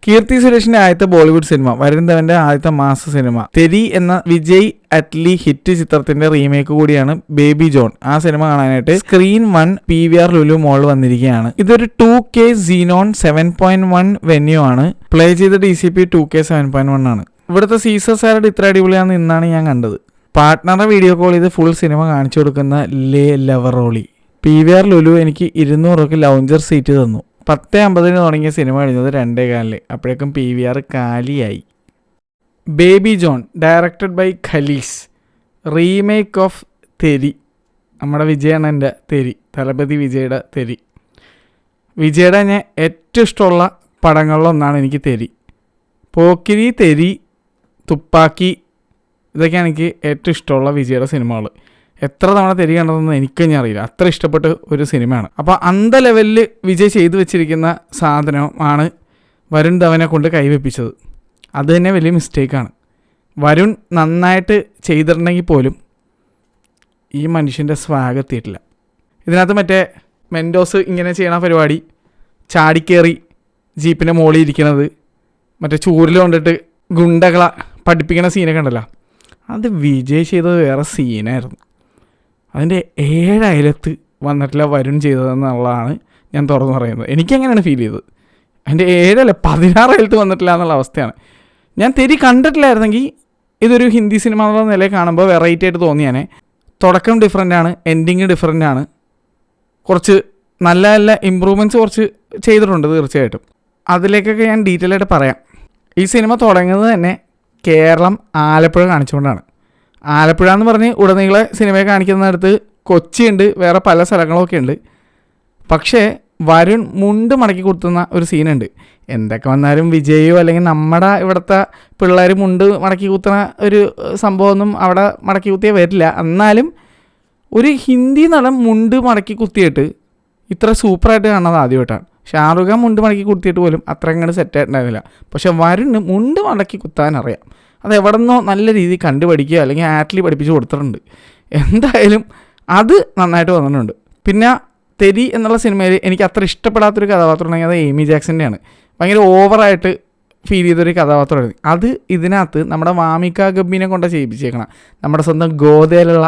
കീർത്തി സുരേഷിന്റെ ആദ്യത്തെ ബോളിവുഡ് സിനിമ, വരുൺ ധവന്റെ ആദ്യത്തെ മാസ സിനിമ തെരി എന്ന വിജയ് അറ്റ്ലി ഹിറ്റ് ചിത്രത്തിന്റെ റീമേക്ക് കൂടിയാണ് ബേബി ജോൺ. ആ സിനിമ കാണാനായിട്ട് സ്ക്രീൻ 1 PVR ലുലു മോൾ വന്നിരിക്കുകയാണ്. ഇതൊരു 2K Xenon 7.1 വെന്യൂ ആണ്. പ്ലേ ചെയ്ത DCP 2K 7.1 ആണ്. ഇവിടുത്തെ സീസർ സാലഡ് ഇത്ര അടിപൊളിയാണെന്ന് ഇന്നാണ് ഞാൻ കണ്ടത്. പാർട്ട്ണറെ വീഡിയോ കോൾ ചെയ്ത് ഫുൾ സിനിമ കാണിച്ചു കൊടുക്കുന്ന ലേ ലവറോളി. PVR ലുലു എനിക്ക് 200 രൂപയ്ക്ക് ലൗഞ്ചർ സീറ്റ് തന്നു. 10:50 തുടങ്ങിയ സിനിമ കഴിഞ്ഞത് 2:15. അപ്പോഴേക്കും PVR കാലിയായി. Baby John directed by Kalees, remake of Theri. നമ്മുടെ വിജയണ്ണൻ്റെ തെരി, തലപതി വിജയുടെ തെരി. വിജയുടെ ഞാൻ ഏറ്റവും ഇഷ്ടമുള്ള പടങ്ങളിലൊന്നാണ് എനിക്ക് തെരി. പോക്കിരി, തെരി, തുപ്പാക്കി, ഇതൊക്കെയാണ് എനിക്ക് ഏറ്റവും ഇഷ്ടമുള്ള വിജയുടെ സിനിമകൾ. എത്ര തവണ തെരി കണ്ടതെന്ന് എനിക്കഞ്ഞ അറിയില്ല, അത്ര ഇഷ്ടപ്പെട്ട ഒരു സിനിമയാണ്. അപ്പോൾ അന്ത ലെവലിൽ വിജയ് ചെയ്തു വെച്ചിരിക്കുന്ന സാധനമാണ് വരുൺ ധവനെ കൊണ്ട് കൈവെപ്പിച്ചത്. അത് തന്നെ വലിയ മിസ്റ്റേക്കാണ്. വരുൺ നന്നായിട്ട് ചെയ്തിട്ടുണ്ടെങ്കിൽ പോലും ഈ മനുഷ്യൻ്റെ സ്വാഗ് എത്തിയിട്ടില്ല. ഇതിനകത്ത് മറ്റേ മെൻഡോസ് ഇങ്ങനെ ചെയ്യണ പരിപാടി, ചാടിക്കേറി ജീപ്പിൻ്റെ മുകളിൽ ഇരിക്കണത്, മറ്റേ ചൂരിൽ കൊണ്ടിട്ട് ഗുണ്ടകളെ പഠിപ്പിക്കണ സീനൊക്കെ ഉണ്ടല്ലോ, അത് വിജയ് ചെയ്തത് വേറെ സീനായിരുന്നു. അതിൻ്റെ 7 അയലത്ത് വന്നിട്ടില്ല വരുൺ ചെയ്തതെന്നുള്ളതാണ് ഞാൻ തുറന്നു പറയുന്നത്. എനിക്കങ്ങനെയാണ് ഫീൽ ചെയ്തത്. അതിൻ്റെ 7 16 അയലത്ത് വന്നിട്ടില്ല എന്നുള്ള അവസ്ഥയാണ്. ഞാൻ തെരി കണ്ടിട്ടില്ലായിരുന്നെങ്കിൽ ഇതൊരു ഹിന്ദി സിനിമ എന്നുള്ള നിലയിൽ കാണുമ്പോൾ വെറൈറ്റി ആയിട്ട് തോന്നിയാനെ. തുടക്കം ഡിഫറെൻ്റാണ്, എൻഡിങ് ഡിഫറെൻ്റാണ്. കുറച്ച് നല്ല നല്ല ഇമ്പ്രൂവ്മെൻറ്റ്സ് കുറച്ച് ചെയ്തിട്ടുണ്ട് തീർച്ചയായിട്ടും. അതിലേക്കൊക്കെ ഞാൻ ഡീറ്റെയിൽ ആയിട്ട് പറയാം. ഈ സിനിമ തുടങ്ങുന്നത് തന്നെ കേരളം ആലപ്പുഴ കാണിച്ചുകൊണ്ടാണ്. ആലപ്പുഴ എന്ന് പറഞ്ഞ് ഉടനീളെ സിനിമയെ കാണിക്കുന്നിടത്ത് കൊച്ചിയുണ്ട്, വേറെ പല സ്ഥലങ്ങളൊക്കെ ഉണ്ട്. പക്ഷേ വരുൺ മുണ്ട് മടക്കി കുത്തുന്ന ഒരു സീനുണ്ട്. എന്തൊക്കെ വന്നാലും വിജയോ അല്ലെങ്കിൽ നമ്മുടെ ഇവിടുത്തെ പിള്ളേർ മുണ്ട് മടക്കി കുത്തുന്ന ഒരു സംഭവമൊന്നും അവിടെ മടക്കി കുത്തിയേ വരില്ല. എന്നാലും ഒരു ഹിന്ദി നടൻ മുണ്ട് മടക്കി കുത്തിയിട്ട് ഇത്ര സൂപ്പറായിട്ട് കാണുന്നത് ആദ്യമായിട്ടാണ്. ഷാറുഖ് ഖാൻ മുണ്ട് മടക്കി കുത്തിയിട്ട് പോലും അത്ര അങ്ങോട്ട് സെറ്റായിട്ടുണ്ടായിരുന്നില്ല. പക്ഷെ വരുണ് മുണ്ട് മടക്കി കുത്താൻ അറിയാം. അത് എവിടെ നിന്നോ നല്ല രീതിയിൽ കണ്ടുപഠിക്കുക അല്ലെങ്കിൽ ആറ്റ്ലി പഠിപ്പിച്ച് കൊടുത്തിട്ടുണ്ട്. എന്തായാലും അത് നന്നായിട്ട് വന്നിട്ടുണ്ട്. പിന്നെ തെരി എന്നുള്ള സിനിമയിൽ എനിക്ക് അത്ര ഇഷ്ടപ്പെടാത്തൊരു കഥാപാത്രം ഉണ്ടെങ്കിൽ അത് എമി ജാക്സൻ്റെയാണ്. ഭയങ്കര ഓവറായിട്ട് ഫീൽ ചെയ്തൊരു കഥാപാത്രമായിരുന്നു. അത് ഇതിനകത്ത് നമ്മുടെ വാമിക ഗബ്ബിനെ കൊണ്ട് ചെയ്യിപ്പിച്ചേക്കണം. നമ്മുടെ സ്വന്തം ഗോതയിലുള്ള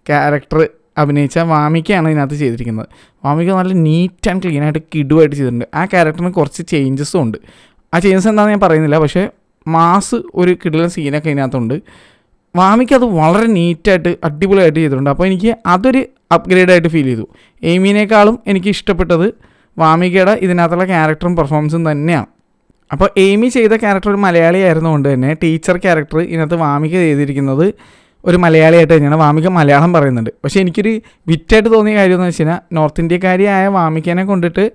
ക്യാരക്ടർ അഭിനയിച്ച വാമിക്കയാണ് ഇതിനകത്ത് ചെയ്തിരിക്കുന്നത്. വാമിക നല്ല നീറ്റ് ആൻഡ് ക്ലീനായിട്ട് കിടുവായിട്ട് ചെയ്തിട്ടുണ്ട്. ആ ക്യാരക്ടറിന് കുറച്ച് ചേഞ്ചസും ഉണ്ട്. ആ ചേഞ്ചസ് എന്താണെന്ന് ഞാൻ പറയുന്നില്ല, പക്ഷേ മാസ് ഒരു കിടിലൻ സീനൊക്കെ ഇതിനകത്തുണ്ട്. വാമിക്ക് അത് വളരെ നീറ്റായിട്ട് അടിപൊളിയായിട്ട് ചെയ്തിട്ടുണ്ട്. അപ്പോൾ എനിക്ക് അതൊരു അപ്ഗ്രേഡായിട്ട് ഫീൽ ചെയ്തു. എയ്മിനേക്കാളും എനിക്ക് ഇഷ്ടപ്പെട്ടത് വാമികയുടെ ഇതിനകത്തുള്ള ക്യാരക്ടറും പെർഫോമൻസും തന്നെയാണ്. അപ്പോൾ എയ്മി ചെയ്ത ക്യാരക്ടർ ഒരു മലയാളി ആയിരുന്നുകൊണ്ട് തന്നെ ടീച്ചർ ക്യാരക്ടർ ഇതിനകത്ത് വാമിക ചെയ്തിരിക്കുന്നത് ഒരു മലയാളിയായിട്ട് തന്നെയാണ്. വാമിക മലയാളം പറയുന്നുണ്ട്. പക്ഷേ എനിക്കൊരു വിറ്റായിട്ട് തോന്നിയ കാര്യം എന്ന് വെച്ച് കഴിഞ്ഞാൽ നോർത്ത് ഇന്ത്യക്കാരിയായ വാമികനെ കൊണ്ടിട്ട്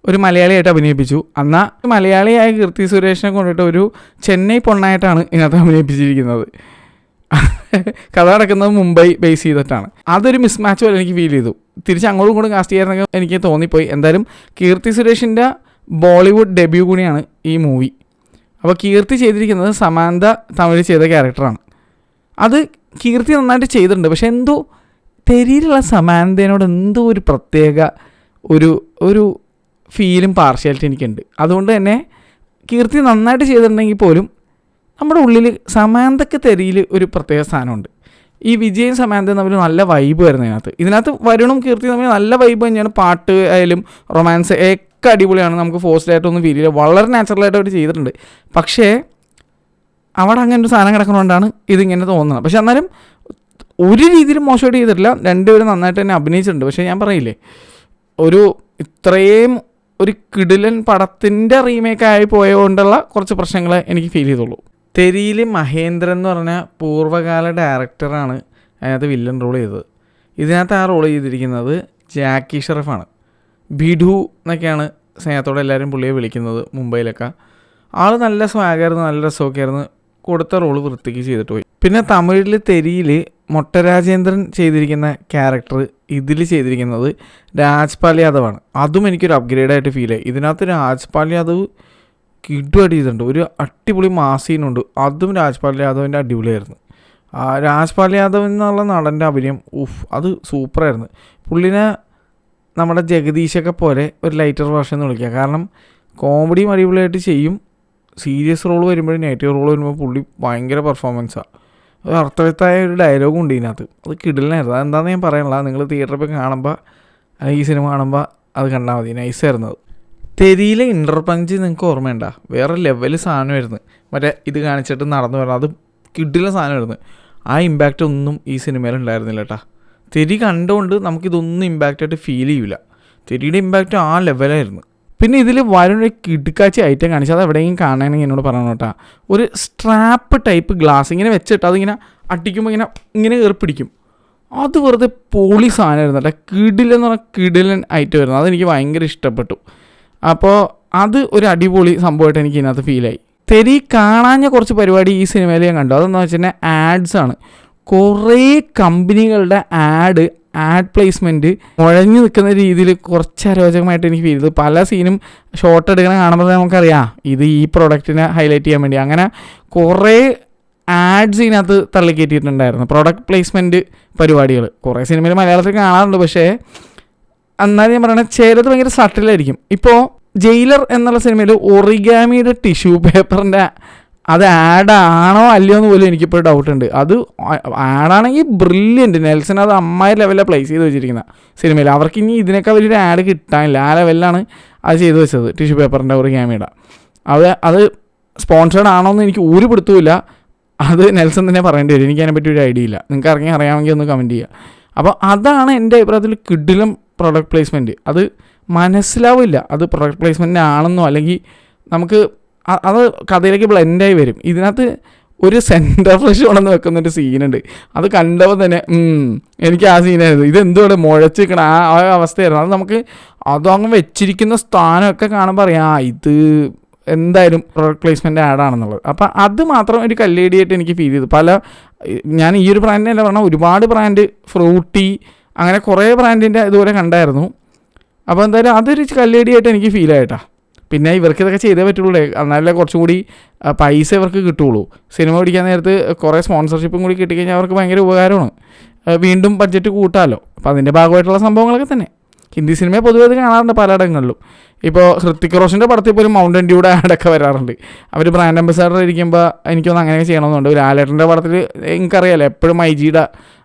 ഒരു മലയാളിയായിട്ട് അഭിനയിപ്പിച്ചു. എന്നാൽ മലയാളിയായ കീർത്തി സുരേഷിനെ കൊണ്ടിട്ട് ഒരു ചെന്നൈ പൊണ്ണായിട്ടാണ് ഇതിനകത്ത് അഭിനയിപ്പിച്ചിരിക്കുന്നത്. കഥ നടക്കുന്നത് മുംബൈ ബേസ് ചെയ്തിട്ടാണ്. അതൊരു മിസ്മാച്ച് പോലെ എനിക്ക് ഫീൽ ചെയ്തു. തിരിച്ച് അങ്ങോട്ടും ഇങ്ങോട്ടും കാസ്റ്റ് ചെയ്യാനൊക്കെ എനിക്ക് തോന്നിപ്പോയി. എന്തായാലും കീർത്തി സുരേഷിൻ്റെ ബോളിവുഡ് ഡെബ്യൂ കൂടിയാണ് ഈ മൂവി. അപ്പോൾ കീർത്തി ചെയ്തിരിക്കുന്നത് സമാന്ത തമിഴ് ചെയ്ത ക്യാരക്ടറാണ്. അത് കീർത്തി നന്നായിട്ട് ചെയ്തിട്ടുണ്ട്. പക്ഷെ എന്തോ തെരിയിലുള്ള സമാന്തയോട് എന്തോ ഒരു പ്രത്യേക ഒരു ഫീലും പാർഷ്യാലിറ്റി എനിക്കുണ്ട്. അതുകൊണ്ട് തന്നെ കീർത്തി നന്നായിട്ട് ചെയ്തിട്ടുണ്ടെങ്കിൽ പോലും നമ്മുടെ ഉള്ളിൽ സമാന്തയ്ക്ക് തെരിയിൽ ഒരു പ്രത്യേക സ്ഥാനമുണ്ട്. ഈ വിജയും സമാന്തയും തമ്മിൽ നല്ല വൈബ് വരുന്നത് ഇതിനകത്ത് വരുണും കീർത്തി തമ്മിൽ നല്ല വൈബ് തന്നെയാണ്. പാട്ട് ആയാലും റൊമാൻസ് ഒക്കെ അടിപൊളിയാണ്. നമുക്ക് ഫോഴ്സ്ഡായിട്ടൊന്നും ഫീൽ ചെയ്യില്ല. വളരെ നാച്ചുറലായിട്ട് അവർ ചെയ്തിട്ടുണ്ട്. പക്ഷേ അവിടെ അങ്ങനെ ഒരു സാധനം കിടക്കുന്നതുകൊണ്ടാണ് ഇതിങ്ങനെ തോന്നുന്നത്. പക്ഷെ എന്നാലും ഒരു രീതിയിലും മോശമായിട്ട് ചെയ്തിട്ടില്ല. രണ്ടുപേരും നന്നായിട്ട് തന്നെ അഭിനയിച്ചിട്ടുണ്ട്. പക്ഷേ ഞാൻ പറയില്ലേ, ഒരു ഇത്രയും ഒരു കിടിലൻ പടത്തിൻ്റെ റീമേക്കായി പോയതുകൊണ്ടുള്ള കുറച്ച് പ്രശ്നങ്ങളെ എനിക്ക് ഫീൽ ചെയ്തുള്ളൂ. തെരിയിൽ മഹേന്ദ്രൻ എന്ന് പറഞ്ഞ പൂർവ്വകാല ഡയറക്ടറാണ് അതിനകത്ത് വില്ലൻ റോൾ ചെയ്തത്. ഇതിനകത്ത് ആ റോൾ ചെയ്തിരിക്കുന്നത് ജാക്കി ഷറഫാണ്. ബിഡു എന്നൊക്കെയാണ് സ്നേഹത്തോടെ എല്ലാവരും പുള്ളിയെ വിളിക്കുന്നത് മുംബൈയിലൊക്കെ. ആൾ നല്ല സ്വാഗായിരുന്നു, നല്ല രസമൊക്കെ ആയിരുന്നു. കൊടുത്ത റോള് വൃത്തിക്ക് ചെയ്തിട്ട് പോയി. പിന്നെ തമിഴിൽ തെരിയിൽ മൊട്ടരാജേന്ദ്രൻ ചെയ്തിരിക്കുന്ന ക്യാരക്ടർ ഇതിൽ ചെയ്തിരിക്കുന്നത് രാജ്പാൽ യാദവാണ്. അതും എനിക്കൊരു അപ്ഗ്രേഡായിട്ട് ഫീൽ ആയി. ഇതിനകത്ത് രാജ്പാൽ യാദവ് കിടുവായിട്ട് ചെയ്തിട്ടുണ്ട്. ഒരു അടിപൊളി മാസീനുണ്ട്. അതും രാജ്പാൽ യാദവിൻ്റെ അടിപൊളിയായിരുന്നു. രാജ്പാൽ യാദവ് എന്നുള്ള നടൻ്റെ അഭിനയം അത് സൂപ്പറായിരുന്നു. പുള്ളിനെ നമ്മുടെ ജഗദീശൊക്കെ പോലെ ഒരു ലൈറ്റർ വേർഷൻ എന്ന് വിളിക്കുക. കാരണം കോമഡിയും അടിപൊളിയായിട്ട് ചെയ്യും, സീരിയസ് റോൾ വരുമ്പോഴും നെഗറ്റീവ് റോൾ വരുമ്പോൾ പുള്ളി ഭയങ്കര പെർഫോമൻസാണ്. ഒരു അർത്ഥവത്തായ ഒരു ഡയലോഗും ഉണ്ട് ഇതിനകത്ത്. അത് കിടിലനായിരുന്നു. അതെന്താണെന്ന് ഞാൻ പറയാനുള്ള, നിങ്ങൾ തിയേറ്ററിൽ പോയി കാണുമ്പോൾ ഈ സിനിമ കാണുമ്പോൾ അത് കണ്ടാൽ മതി, നൈസായിരുന്നത്. തെരിയിലെ ഇൻ്റർ പഞ്ച് നിങ്ങൾക്ക് ഓർമ്മയുണ്ട? വേറെ ലെവൽ സാധനമായിരുന്നു. മറ്റേ ഇത് കാണിച്ചിട്ട് നടന്നു വരണം, അത് കിടില സാധനമായിരുന്നു. ആ ഇമ്പാക്റ്റ് ഒന്നും ഈ സിനിമയിൽ ഉണ്ടായിരുന്നില്ല കേട്ടോ. തെരി കണ്ടുകൊണ്ട് നമുക്കിതൊന്നും ഇമ്പാക്റ്റായിട്ട് ഫീൽ ചെയ്യില്ല. തെരിയുടെ ഇമ്പാക്റ്റ് ആ ലെവലായിരുന്നു. പിന്നെ ഇതിൽ വരുന്നൊരു കിടുക്കാച്ചി ഐറ്റം കാണിച്ചാൽ അത് എവിടെയെങ്കിലും കാണണമെങ്കിൽ എന്നോട് പറയണം കേട്ടോ. ഒരു സ്ട്രാപ്പ് ടൈപ്പ് ഗ്ലാസ് ഇങ്ങനെ വെച്ചിട്ട് അതിങ്ങനെ അടിക്കുമ്പോൾ ഇങ്ങനെ കയറി പിടിക്കും. അത് വെറുതെ പൊളി സാധനമായിരുന്നു കേട്ടോ. കിടിലെന്ന് പറഞ്ഞാൽ കിടിലൻ ഐറ്റം ആയിരുന്നു. അതെനിക്ക് ഭയങ്കര ഇഷ്ടപ്പെട്ടു. അപ്പോൾ അത് ഒരു അടിപൊളി സംഭവമായിട്ട് എനിക്ക് ഇതിനകത്ത് ഫീലായി. തെരി കാണാഞ്ഞ കുറച്ച് പരിപാടി ഈ സിനിമയിൽ ഞാൻ കണ്ടു. അതെന്ന് വെച്ചിട്ടുണ്ടെങ്കിൽ ആഡ്സാണ്. കുറേ കമ്പനികളുടെ ആഡ് പ്ലേസ്മെൻറ്റ് മുഴഞ്ഞു നിൽക്കുന്ന രീതിയിൽ കുറച്ച് അരോചകമായിട്ട് എനിക്ക് ഫീൽ ചെയ്തു. പല സീനും ഷോട്ട് എടുക്കണ കാണുമ്പോൾ നമുക്കറിയാം ഇത് ഈ പ്രൊഡക്റ്റിനെ ഹൈലൈറ്റ് ചെയ്യാൻ വേണ്ടി. അങ്ങനെ കുറേ ആഡ്സ് ഇതിനകത്ത് തള്ളിക്കയറ്റിയിട്ടുണ്ടായിരുന്നു, പ്രൊഡക്റ്റ് പ്ലേസ്മെൻറ്റ് പരിപാടികൾ. കുറേ സിനിമയിൽ മലയാളത്തിൽ കാണാറുണ്ട്, പക്ഷേ എന്നാലും ഞാൻ പറയണത് ചിലത് ഭയങ്കര സട്ടിലായിരിക്കും. ഇപ്പോൾ ജയിലർ എന്നുള്ള സിനിമയിൽ ഒറിഗാമിയുടെ ടിഷ്യൂ പേപ്പറിൻ്റെ അത് ആഡാണോ അല്ലയോ എന്ന് പോലും എനിക്കിപ്പോൾ ഡൗട്ടുണ്ട്. അത് ആഡാണെങ്കിൽ ബ്രില്യൻറ്റ്. നെൽസൺ അത് അമ്മായി ലെവലിലാണ് പ്ലേസ് ചെയ്ത് വെച്ചിരിക്കുന്ന സിനിമയിൽ. അവർക്ക് ഇനി ഇതിനേക്കാൾ വലിയൊരു ആഡ് കിട്ടാനില്ല. ആ ലെവലിലാണ് അത് ചെയ്ത് വെച്ചത്, ടിഷ്യൂ പേപ്പറിൻ്റെ ഒറിഗാമിയുടെ. അത് സ്പോൺസേഡ് ആണോ എന്ന് എനിക്ക് ഒരു പിടുത്തമില്ല. അത് നെൽസൺ തന്നെ പറയേണ്ടി വരും. എനിക്ക് അതിനെപ്പറ്റി ഒരു ഐഡിയ ഇല്ല. നിങ്ങൾക്ക് ഇറങ്ങി അറിയാമെങ്കിൽ ഒന്ന് കമൻറ്റ് ചെയ്യുക. അപ്പോൾ അതാണ് എൻ്റെ അഭിപ്രായത്തിൽ കിടിലം പ്രൊഡക്റ്റ് പ്ലേസ്മെൻറ്റ്. അത് മനസ്സിലാവില്ല അത് പ്രൊഡക്റ്റ് പ്ലേസ്മെൻറ്റ് ആണെന്നോ, അല്ലെങ്കിൽ നമുക്ക് അത് കഥയിലേക്ക് ബ്ലെൻഡായി വരും. ഇതിനകത്ത് ഒരു സെൻറ്റർ ഫ്രഷ് ഉണ്ടെന്ന് വെക്കുന്നൊരു സീനുണ്ട്. അത് കണ്ടപ്പോൾ തന്നെ എനിക്ക് ആ സീനായിരുന്നു. ഇതെന്തുകൊണ്ട് മുഴച്ച് നിൽക്കണം ആ അവസ്ഥയായിരുന്നു. അത് നമുക്ക് അതങ്ങ് വെച്ചിരിക്കുന്ന സ്ഥാനമൊക്കെ കാണുമ്പോൾ അറിയാം ഇത് എന്തായാലും പ്രൊഡക്റ്റ് പ്ലേസ്മെൻറ്റ് ആഡാണെന്നുള്ളത്. അപ്പോൾ അത് മാത്രം ഒരു കല്ലേടിയായിട്ട് എനിക്ക് ഫീൽ ചെയ്തു. ഞാൻ ഈ ഒരു ബ്രാൻഡിനെ പറഞ്ഞാൽ ഒരുപാട് ബ്രാൻഡ്, ഫ്രൂട്ടി, അങ്ങനെ കുറേ ബ്രാൻഡിൻ്റെ ഇതുപോലെ കണ്ടായിരുന്നു. അപ്പോൾ എന്തായാലും അതൊരു കല്ലേടിയായിട്ട് എനിക്ക് ഫീൽ ആയിട്ടാ. പിന്നെ ഇവർക്ക് ഇതൊക്കെ ചെയ്തേ പറ്റുള്ളൂ, എന്നാലേ കുറച്ചും കൂടി പൈസ ഇവർക്ക് കിട്ടുള്ളൂ. സിനിമ പിടിക്കാൻ നേരത്ത് കുറേ സ്പോൺസർഷിപ്പും കൂടി കിട്ടിക്കഴിഞ്ഞാൽ അവർക്ക് ഭയങ്കര ഉപകാരമാണ്. വീണ്ടും ബഡ്ജറ്റ് കൂട്ടാമല്ലോ. അപ്പോൾ അതിൻ്റെ ഭാഗമായിട്ടുള്ള സംഭവങ്ങളൊക്കെ തന്നെ ഹിന്ദി സിനിമയെ പൊതുവെ അത് കാണാറുണ്ട് പലയിടങ്ങളിലും. ഇപ്പോൾ ഹൃത്തിക് റോഷൻ്റെ പടത്തിൽ പോലും മൗണ്ടൻ ഡ്യൂയുടെ ആഡൊക്കെ വരാറുണ്ട്. അവർ ബ്രാൻഡ് അംബാസഡർ ഇരിക്കുമ്പോൾ എനിക്കൊന്ന് അങ്ങനെയൊക്കെ ചെയ്യണമെന്നുണ്ട്. ലാലേട്ടൻ്റെ പടത്തിൽ എനിക്കറിയാമല്ലോ എപ്പോഴും മൈജിയുടെ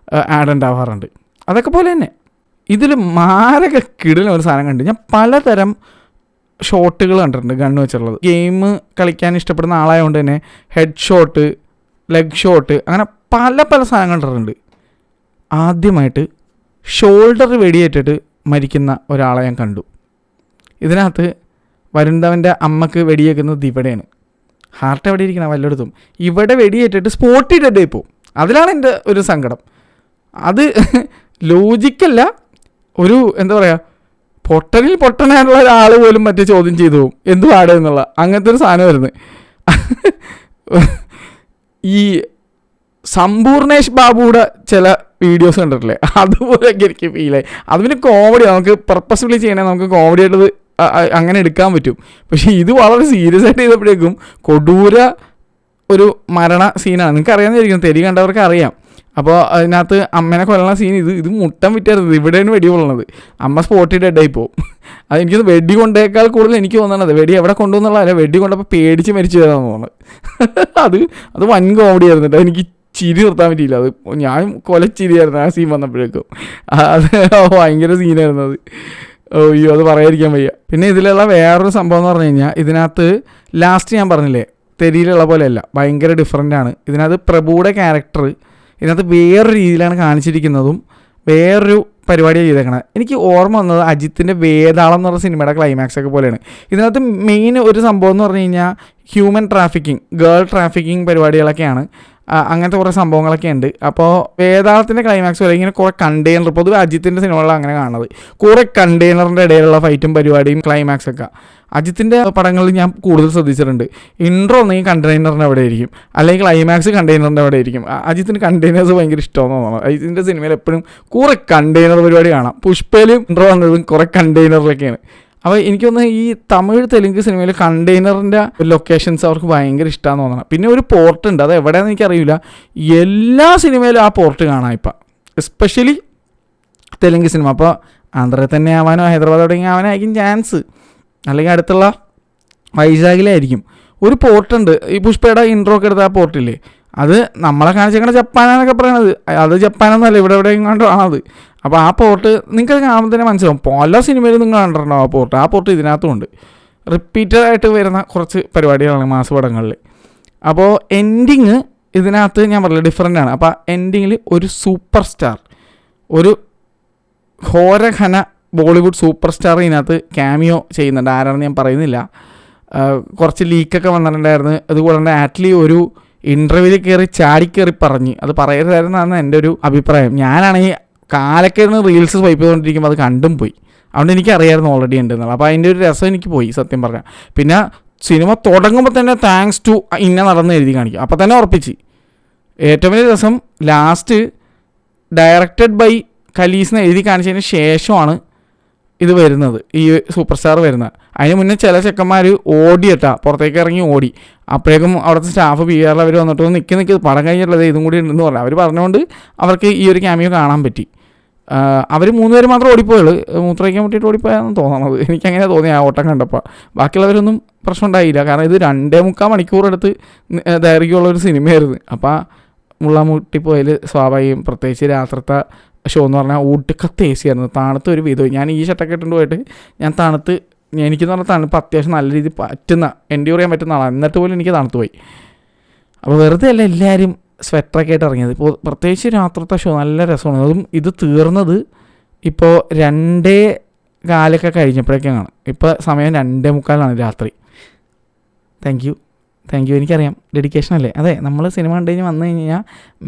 ആഡ് ഉണ്ടാവാറുണ്ട്. അതൊക്കെ പോലെ തന്നെ ഇതിൽ മാരക കിടിലൻ ഒരു സാധനം കണ്ട്. ഞാൻ പലതരം ഷോട്ടുകൾ കണ്ടിട്ടുണ്ട് ഗണ്ണ് വെച്ചുള്ളത്. ഗെയിം കളിക്കാൻ ഇഷ്ടപ്പെടുന്ന ആളായതുകൊണ്ട് തന്നെ ഹെഡ് ഷോട്ട്, ലെഗ് ഷോട്ട്, അങ്ങനെ പല സാധനം കണ്ടിട്ടുണ്ട്. ആദ്യമായിട്ട് ഷോൾഡർ വെടിയേറ്റിട്ട് മരിക്കുന്ന ഒരാളെ ഞാൻ കണ്ടു. ഇതിനകത്ത് വരുന്നവൻ്റെ അമ്മക്ക് വെടിയേക്കുന്നത് ഇവിടെയാണ്. ഹാർട്ട് എവിടെ ഇരിക്കണം വല്ലയിടത്തും. ഇവിടെ വെടിയേറ്റിട്ട് സ്പോട്ടി ഡെഡ് ആയിപ്പോവും. അതിലാണ് എൻ്റെ ഒരു സങ്കടം. അത് ലോജിക്കല്ല. ഒരു എന്താ പറയുക, പൊട്ടനായിട്ടുള്ള ഒരാൾ പോലും മറ്റേ ചോദ്യം ചെയ്തു പോകും എന്ത് പാടുക എന്നുള്ള അങ്ങനത്തെ ഒരു സാധനം വരുന്നത്. ഈ സമ്പൂർണേഷ് ബാബുയുടെ ചില വീഡിയോസ് കണ്ടിട്ടില്ലേ, അതുപോലെയൊക്കെ എനിക്ക് ഫീലായി. അത് പിന്നെ കോമഡി, നമുക്ക് പർപ്പസ്ഫുള്ളി ചെയ്യണേ നമുക്ക് കോമഡി ആയിട്ടത് അങ്ങനെ എടുക്കാൻ പറ്റും. പക്ഷേ ഇത് വളരെ സീരിയസ് ആയിട്ട് ചെയ്തപ്പോഴേക്കും കൊടൂര ഒരു മരണ സീനാണ്. നിങ്ങൾക്ക് അറിയാമെന്നിരിക്കും, തെരി കണ്ടവർക്ക് അറിയാം. അപ്പോൾ അതിനകത്ത് അമ്മേനെ കൊല്ലണ സീൻ ഇത് മുട്ടം വിറ്റായിരുന്നത്. ഇവിടെയാണ് വെടി കൊള്ളുന്നത്. അമ്മ സ്പോട്ടി ഡെഡായി പോകും. അതെനിക്കൊന്ന് വെടി കൊണ്ടേക്കാൾ കൂടുതൽ എനിക്ക് തോന്നണത് വെടി എവിടെ കൊണ്ടുവന്നുള്ളതല്ല, വെടി കൊണ്ടപ്പോൾ പേടിച്ച് മരിച്ചു വരാമെന്ന് തോന്നുന്നത്. അത് വൻ കോമഡി ആയിരുന്നു കേട്ടോ. എനിക്ക് ചിരി നിർത്താൻ പറ്റിയില്ല. അത് ഞാൻ കൊലച്ചിരിയായിരുന്നു ആ സീൻ വന്നപ്പോഴേക്കും. അത് ഭയങ്കര സീനായിരുന്നു അത്. അയ്യോ, അത് പറയാതിരിക്കാൻ വയ്യ. പിന്നെ ഇതിലുള്ള വേറൊരു സംഭവം എന്ന് പറഞ്ഞു കഴിഞ്ഞാൽ, ഇതിനകത്ത് ലാസ്റ്റ് ഞാൻ പറഞ്ഞില്ലേ തെരിയിലുള്ള പോലെയല്ല, ഭയങ്കര ഡിഫറൻ്റ് ആണ്. ഇതിനകത്ത് പ്രഭുയുടെ ക്യാരക്ടർ ഇതിനകത്ത് വേറൊരു രീതിയിലാണ് കാണിച്ചിരിക്കുന്നതും വേറൊരു പരിപാടിയാണ് ചെയ്തേക്കണത്. എനിക്ക് ഓർമ്മ വന്നത് അജിത്തിൻ്റെ വേതാളം എന്ന് പറഞ്ഞ സിനിമയുടെ ക്ലൈമാക്സ് ഒക്കെ പോലെയാണ്. ഇതിനകത്ത് മെയിൻ ഒരു സംഭവം എന്ന് പറഞ്ഞു കഴിഞ്ഞാൽ ഹ്യൂമൻ ട്രാഫിക്കിംഗ്, ഗേൾ ട്രാഫിക്കിംഗ് പരിപാടികളൊക്കെയാണ്. അങ്ങനത്തെ കുറേ സംഭവങ്ങളൊക്കെ ഉണ്ട്. അപ്പോൾ വേതാളത്തിൻ്റെ ക്ലൈമാക്സ് പോലെ ഇങ്ങനെ കുറേ കണ്ടെയ്നർ, പൊതുവെ അജിത്തിൻ്റെ സിനിമകളിൽ അങ്ങനെ കാണുന്നത് കുറേ കണ്ടെയ്നറിൻ്റെ ഇടയിലുള്ള ഫൈറ്റും പരിപാടിയും ക്ലൈമാക്സൊക്കെ അജിത്തിൻ്റെ പടങ്ങളിൽ ഞാൻ കൂടുതൽ ശ്രദ്ധിച്ചിട്ടുണ്ട്. ഇൻട്രോ ഒന്നെങ്കിൽ കണ്ടെയ്നറിൻ്റെ അവിടെ ആയിരിക്കും, അല്ലെങ്കിൽ ക്ലൈമാക്സ് കണ്ടെയ്നറിൻ്റെ അവിടെ ആയിരിക്കും. അജിത്തിന് കണ്ടെയ്നേഴ്സ് ഭയങ്കര ഇഷ്ടമെന്ന് തോന്നുന്നു. അജിത്തിൻ്റെ സിനിമയിൽ എപ്പോഴും കുറേ കണ്ടെയ്നർ പരിപാടി കാണാം. പുഷ്പയിലും ഇൻട്രോ വന്നതും കുറേ കണ്ടെയ്നറിലൊക്കെയാണ്. അപ്പോൾ എനിക്കൊന്ന് ഈ തമിഴ് തെലുങ്ക് സിനിമയിൽ കണ്ടെയ്നറിൻ്റെ ലൊക്കേഷൻസ് അവർക്ക് ഭയങ്കര ഇഷ്ടമാണെന്ന് തോന്നണം. പിന്നെ ഒരു പോർട്ട് ഉണ്ട്, അത് എവിടെയാണെന്ന് എനിക്കറിയില്ല. എല്ലാ സിനിമയിലും ആ പോർട്ട് കാണാം ഇപ്പം, എസ്പെഷ്യലി തെലുങ്ക് സിനിമ. അപ്പോൾ ആന്ധ്രയിൽ തന്നെ ആവാനോ ഹൈദരാബാദ് തുടങ്ങി ആവാനായിരിക്കും ചാൻസ്, അല്ലെങ്കിൽ അടുത്തുള്ള വൈശാഖിലായിരിക്കും. ഒരു പോർട്ടുണ്ട്, ഈ പുഷ്പയുടെ ഇൻട്രോ ഒക്കെ എടുത്ത ആ പോർട്ടില്ലേ, അത് നമ്മളെ കാണിച്ചേക്കണ ജപ്പാനാന്നൊക്കെ പറയണത്, അത് ജപ്പാനൊന്നുമല്ല, ഇവിടെ കണ്ടാണത്. അപ്പോൾ ആ പോർട്ട് നിങ്ങൾക്ക് കാണുമ്പോൾ തന്നെ മനസ്സിലാവും. പല സിനിമയിലും നിങ്ങൾ കണ്ടിട്ടുണ്ടാവും ആ പോർട്ട് ഇതിനകത്തുമുണ്ട്. റിപ്പീറ്റഡ് ആയിട്ട് വരുന്ന കുറച്ച് പരിപാടികളാണ് മാസ പടങ്ങളിൽ. അപ്പോൾ എൻഡിങ് ഇതിനകത്ത് ഞാൻ പറഞ്ഞില്ല ഡിഫറൻ്റ് ആണ്. അപ്പോൾ എൻഡിങ്ങിൽ ഒരു സൂപ്പർ സ്റ്റാർ, ഒരു ഘോരഘന ബോളിവുഡ് സൂപ്പർ സ്റ്റാർ ഇതിനകത്ത് ക്യാമിയോ ചെയ്യുന്നുണ്ട്. ആരാണെന്ന് ഞാൻ പറയുന്നില്ല. കുറച്ച് ലീക്കൊക്കെ വന്നിട്ടുണ്ടായിരുന്നു. അതുകൂടാണ്ട് ആറ്റ്ലി ഒരു ഇൻ്റർവ്യൂവിൽ കയറി ചാടിക്കയറി പറഞ്ഞ് അത് പറയരുതായിരുന്നാണ് എൻ്റെ ഒരു അഭിപ്രായം. ഞാനാണെങ്കിൽ കാലൊക്കെ ഇരുന്ന് റീൽസ് സ്വൈപ്പ് ചെയ്തുകൊണ്ടിരിക്കുമ്പോൾ അത് കണ്ടും പോയി. അതുകൊണ്ട് എനിക്കറിയായിരുന്നു ഓൾറെഡി ഉണ്ടെന്നുള്ളത്. അപ്പോൾ അതിൻ്റെ ഒരു രസം എനിക്ക് പോയി സത്യം പറഞ്ഞാൽ. പിന്നെ സിനിമ തുടങ്ങുമ്പോൾ തന്നെ താങ്ക്സ് ടു ഇന്ന നടന്ന് എഴുതി കാണിക്കും. അപ്പോൾ തന്നെ ഉറപ്പിച്ച്. ഏറ്റവും വലിയ രസം ലാസ്റ്റ് ഡയറക്റ്റഡ് ബൈ ഖലീസിനെ എഴുതി കാണിച്ചതിന് ശേഷമാണ് ഇത് വരുന്നത്, ഈ സൂപ്പർ സ്റ്റാർ വരുന്നത്. അതിന് മുന്നേ ചില ചെക്കന്മാർ ഓടിയിട്ടാ പുറത്തേക്ക് ഇറങ്ങി ഓടി. അപ്പോഴേക്കും അവിടുത്തെ സ്റ്റാഫ് PR അവർ വന്നിട്ട് നിൽക്കി പടം കഴിഞ്ഞിട്ടുള്ളത് ഇതും കൂടി ഉണ്ടെന്ന് പറഞ്ഞു. അവർ പറഞ്ഞുകൊണ്ട് അവർക്ക് ഈ ഒരു ക്യാമിയോ കാണാൻ പറ്റി. അവർ 3 പേര് മാത്രം ഓടിപ്പോയുള്ളൂ, മൂത്രയ്ക്കാൻ പറ്റിയിട്ട് ഓടിപ്പോയാന്ന് തോന്നണത്. എനിക്കങ്ങനെ തോന്നി ആ ഓട്ടം കണ്ടപ്പോൾ. ബാക്കിയുള്ളവരൊന്നും പ്രശ്നം ഉണ്ടായില്ല, കാരണം ഇത് 2.25 മണിക്കൂറെടുത്ത് ദൈർഘ്യമുള്ളൊരു സിനിമയായിരുന്നു. അപ്പോൾ മുള്ളമുട്ടിപ്പോയതിൽ സ്വാഭാവികം, പ്രത്യേകിച്ച് രാത്രിത്തെ ഷോ എന്ന് പറഞ്ഞാൽ ഊട്ടിക്കത്ത് AC ആയിരുന്നു. തണുത്ത് ഒരു വിധവും. ഞാൻ ഈ ഷർട്ടൊക്കെ ഇട്ടുകൊണ്ട് പോയിട്ട് ഞാൻ തണുത്ത്, എനിക്കെന്ന് പറഞ്ഞാൽ തണുപ്പ് അത്യാവശ്യം നല്ല രീതിയിൽ പറ്റുന്ന, എൻഡ്യൂർ ചെയ്യാൻ പറ്റുന്ന ആളാണ്. എന്നിട്ട് പോലും എനിക്ക് തണുത്ത് പോയി. അപ്പോൾ വെറുതെ അല്ല എല്ലാവരും സ്വെറ്ററൊക്കെ ആയിട്ട് ഇറങ്ങിയത്. ഇപ്പോൾ പ്രത്യേകിച്ച് രാത്രിത്തെ ഷോ നല്ല രസമാണ്. അതും ഇത് തീർന്നത് ഇപ്പോൾ 2:15 കഴിഞ്ഞപ്പോഴേക്കാണ്. ഇപ്പോൾ സമയം 2:45 രാത്രി. Thank you. എനിക്കറിയാം ഡെഡിക്കേഷൻ അല്ലേ. അതെ, നമ്മൾ സിനിമ കണ്ടു കഴിഞ്ഞ് വന്നു കഴിഞ്ഞാൽ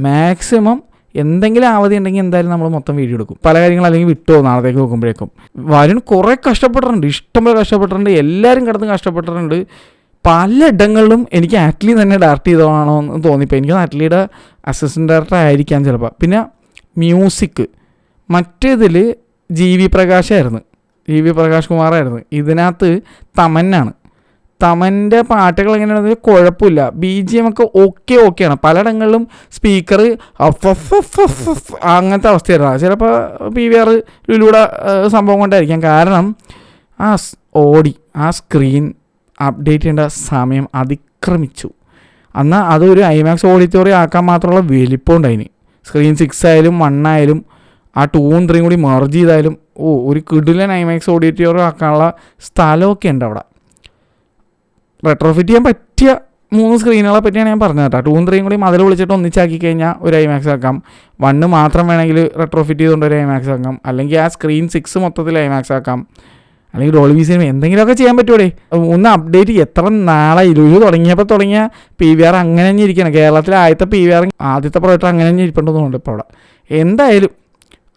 മാക്സിമം എന്തെങ്കിലും അവധി ഉണ്ടെങ്കിൽ എന്തായാലും നമ്മൾ മൊത്തം വീഡിയോ എടുക്കും. പല കാര്യങ്ങൾ അല്ലെങ്കിൽ വിട്ടോ നാളത്തേക്ക് നോക്കുമ്പോഴേക്കും. വരുൺ കുറേ കഷ്ടപ്പെട്ടിട്ടുണ്ട്, ഇഷ്ടംപോലെ കഷ്ടപ്പെട്ടിട്ടുണ്ട്. എല്ലാവരും കിടന്ന് കഷ്ടപ്പെട്ടിട്ടുണ്ട്. പലയിടങ്ങളിലും എനിക്ക് ആറ്റ്ലി തന്നെ ഡയറക്റ്റ് ചെയ്തതാണോ എന്ന് തോന്നിപ്പോൾ. എനിക്ക് ആറ്റ്ലിയുടെ അസിസ്റ്റൻറ്റ് ഡയറക്ടർ ആയിരിക്കാം ചിലപ്പോൾ. പിന്നെ മ്യൂസിക് മറ്റേതിൽ GV പ്രകാശായിരുന്നു, GV പ്രകാശ് കുമാറായിരുന്നു. ഇതിനകത്ത് തമന്നാണ്. തമൻ്റെ പാട്ടുകൾ എങ്ങനെയാണെന്ന് കുഴപ്പമില്ല. BGM ഒക്കെ ഓക്കെയാണ്. പലയിടങ്ങളിലും സ്പീക്കർ അങ്ങനത്തെ അവസ്ഥയായിരുന്നു. ചിലപ്പോൾ PVR ലുലൂടെ സംഭവം കൊണ്ടായിരിക്കാം. കാരണം ആ സ്ക്രീൻ അപ്ഡേറ്റ് ചെയ്യേണ്ട സമയം അതിക്രമിച്ചു. എന്നാൽ അതൊരു IMAX ഓഡിറ്റോറിയം ആക്കാൻ മാത്രമുള്ള വലിപ്പമുണ്ടതിന്. സ്ക്രീൻ 6 ആയാലും 1 ആയാലും ആ 2ഉം 3ഉം കൂടി മെർജ് ചെയ്താലും ഒരു കിടിലൻ IMAX ഓഡിറ്റോറിയം ആക്കാനുള്ള സ്ഥലമൊക്കെ ഉണ്ട് അവിടെ. റെട്രോഫിറ്റ് ചെയ്യാൻ പറ്റിയ 3 സ്ക്രീനുകളെ പറ്റിയാണ് ഞാൻ പറഞ്ഞത് കേട്ടോ. 2ഉം 3ഉം കൂടി മതിൽ വിളിച്ചിട്ട് ഒന്നിച്ചാക്കി കഴിഞ്ഞാൽ ഒരു IMAX ആക്കാം. 1 മാത്രം വേണമെങ്കിൽ റെട്രോഫിറ്റ് ചെയ്തുകൊണ്ട് ഒരു IMAX ആക്കാം. അല്ലെങ്കിൽ ആ സ്ക്രീൻ 6 മൊത്തത്തിൽ IMAX ആക്കാം. അല്ലെങ്കിൽ ഡോൾബി സിനിമ എന്തെങ്കിലുമൊക്കെ ചെയ്യാൻ പറ്റുമോ? ഒന്ന് അപ്ഡേറ്റ് എത്ര നാളായി. ലുലു തുടങ്ങിയ PVR അങ്ങനെ തന്നെ ഇരിക്കണം. കേരളത്തിലെ ആദ്യത്തെ PVR ആദ്യത്തെ പ്രൊജക്ടർ അങ്ങനെ തന്നെ ഇരിപ്പുണ്ടെന്നുണ്ട് ഇപ്പോൾ അവിടെ. എന്തായാലും